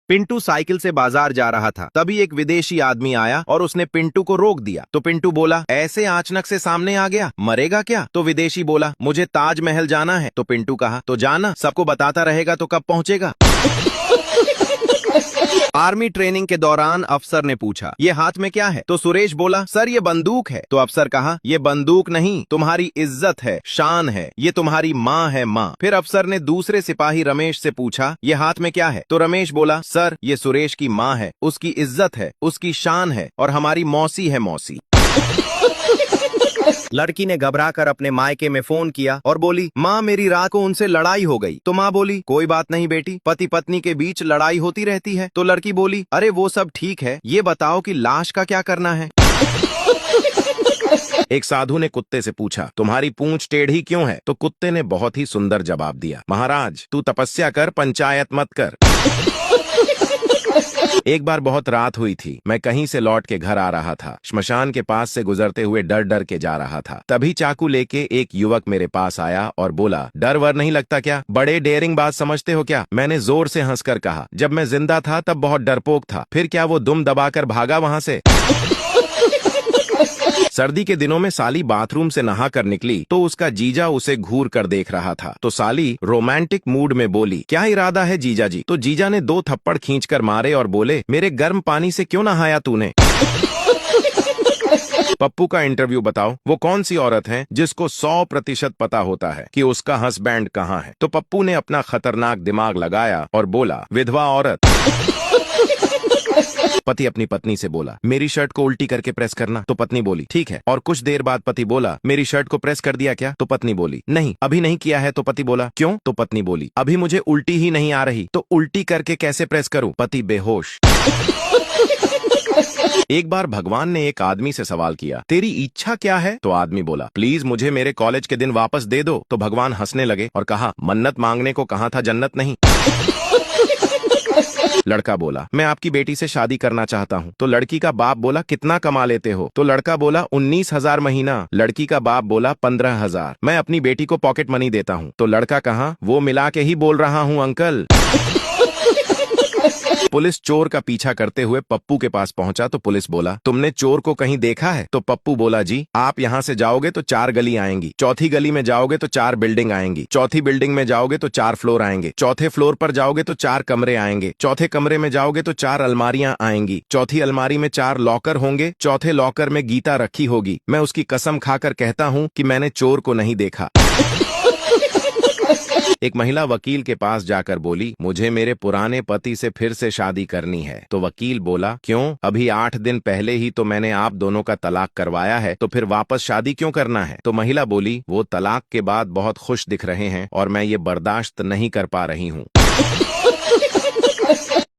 Pintu cycle से बाजार जा रहा था, तभी एक विदेशी आदमी आया और उसने पिंटू को रोक दिया। तो पिंटू बोला, ऐसे अचानक से सामने आ गया, मरेगा क्या? तो विदेशी बोला, मुझे ताजमहल जाना है। तो पिंटू कहा, तो जाना, सबको बताता रहेगा तो कब पहुंचेगा? आर्मी ट्रेनिंग के दौरान अफसर ने पूछा, ये हाथ में क्या है? तो सुरेश बोला, सर ये बंदूक है। तो अफसर कहा, ये बंदूक नहीं, तुम्हारी इज्जत है, शान है, ये तुम्हारी माँ है, माँ। फिर अफसर ने दूसरे सिपाही रमेश से पूछा, ये हाथ में क्या है? तो रमेश बोला, सर ये सुरेश की माँ है, उसकी इज्जत है, उसकी शान है और हमारी मौसी है, मौसी। लड़की ने घबराकर अपने मायके में फोन किया और बोली, माँ मेरी रात को उनसे लड़ाई हो गई। तो माँ बोली, कोई बात नहीं बेटी, पति पत्नी के बीच लड़ाई होती रहती है। तो लड़की बोली, अरे वो सब ठीक है, ये बताओ कि लाश का क्या करना है? एक साधु ने कुत्ते से पूछा, तुम्हारी पूंछ टेढ़ी क्यों है? तो कुत्ते ने बहुत ही सुंदर जवाब दिया, महाराज तू तपस्या कर, पंचायत मत कर। एक बार बहुत रात हुई थी, मैं कहीं से लौट के घर आ रहा था। श्मशान के पास से गुजरते हुए डर डर के जा रहा था। तभी चाकू लेके एक युवक मेरे पास आया और बोला, डर वर नहीं लगता क्या? बड़े डेयरिंग बात समझते हो क्या? मैंने जोर से हंसकर कहा, जब मैं जिंदा था तब बहुत डरपोक था, फिर क्या वो दुम दबाकर भागा वहां से? सर्दी के दिनों में साली बाथरूम से नहाकर निकली तो उसका जीजा उसे घूर कर देख रहा था। तो साली रोमांटिक मूड में बोली, क्या इरादा है जीजा जी? तो जीजा ने 2 थप्पड़ खींचकर मारे और बोले, मेरे गर्म पानी से क्यों नहाया तूने? पप्पू का इंटरव्यू बताओ, वो कौन सी औरत है जिसको 100% पता होता है कि उसका हस्बैंड कहाँ है? तो पप्पू ने अपना खतरनाक दिमाग लगाया और बोला, विधवा औरत। पति अपनी पत्नी से बोला, मेरी शर्ट को उल्टी करके प्रेस करना। तो पत्नी बोली, ठीक है। और कुछ देर बाद पति बोला, मेरी शर्ट को प्रेस कर दिया क्या? तो पत्नी बोली, नहीं अभी नहीं किया है। तो पति बोला, क्यों? तो पत्नी बोली, अभी मुझे उल्टी ही नहीं आ रही। तो उल्टी करके कैसे प्रेस करूं? पति बेहोश। एक बार भगवान ने एक आदमी से सवाल किया, तेरी इच्छा क्या है? तो आदमी बोला, प्लीज मुझे मेरे कॉलेज के दिन वापस दे दो। तो भगवान हंसने लगे और कहा, मन्नत मांगने को कहा था, जन्नत नहीं। लड़का बोला, मैं आपकी बेटी से शादी करना चाहता हूँ। तो लड़की का बाप बोला, कितना कमा लेते हो? तो लड़का बोला, 19,000 महीना। लड़की का बाप बोला, 15,000। मैं अपनी बेटी को पॉकेट मनी देता हूँ। तो लड़का कहा, वो मिला के ही बोल रहा हूँ अंकल। पुलिस चोर का पीछा करते हुए पप्पू के पास पहुंचा तो पुलिस बोला, तुमने चोर को कहीं देखा है? तो पप्पू बोला, जी आप यहाँ से जाओगे तो 4 गली आएंगी, चौथी गली में जाओगे तो 4 बिल्डिंग आएंगी, चौथी बिल्डिंग में जाओगे तो 4 फ्लोर आएंगे, चौथे फ्लोर पर जाओगे तो 4 कमरे आएंगे, चौथे कमरे में जाओगे तो 4 अलमारियां आएंगी, चौथी अलमारी में 4 लॉकर होंगे, चौथे लॉकर में गीता रखी होगी। मैं उसकी कसम खाकर कहता हूँ कि मैंने चोर को नहीं देखा। एक महिला वकील के पास जाकर बोली, मुझे मेरे पुराने पति से फिर से शादी करनी है। तो वकील बोला, क्यों? अभी 8 दिन पहले ही तो मैंने आप दोनों का तलाक करवाया है, तो फिर वापस शादी क्यों करना है? तो महिला बोली, वो तलाक के बाद बहुत खुश दिख रहे हैं और मैं ये बर्दाश्त नहीं कर पा रही हूँ।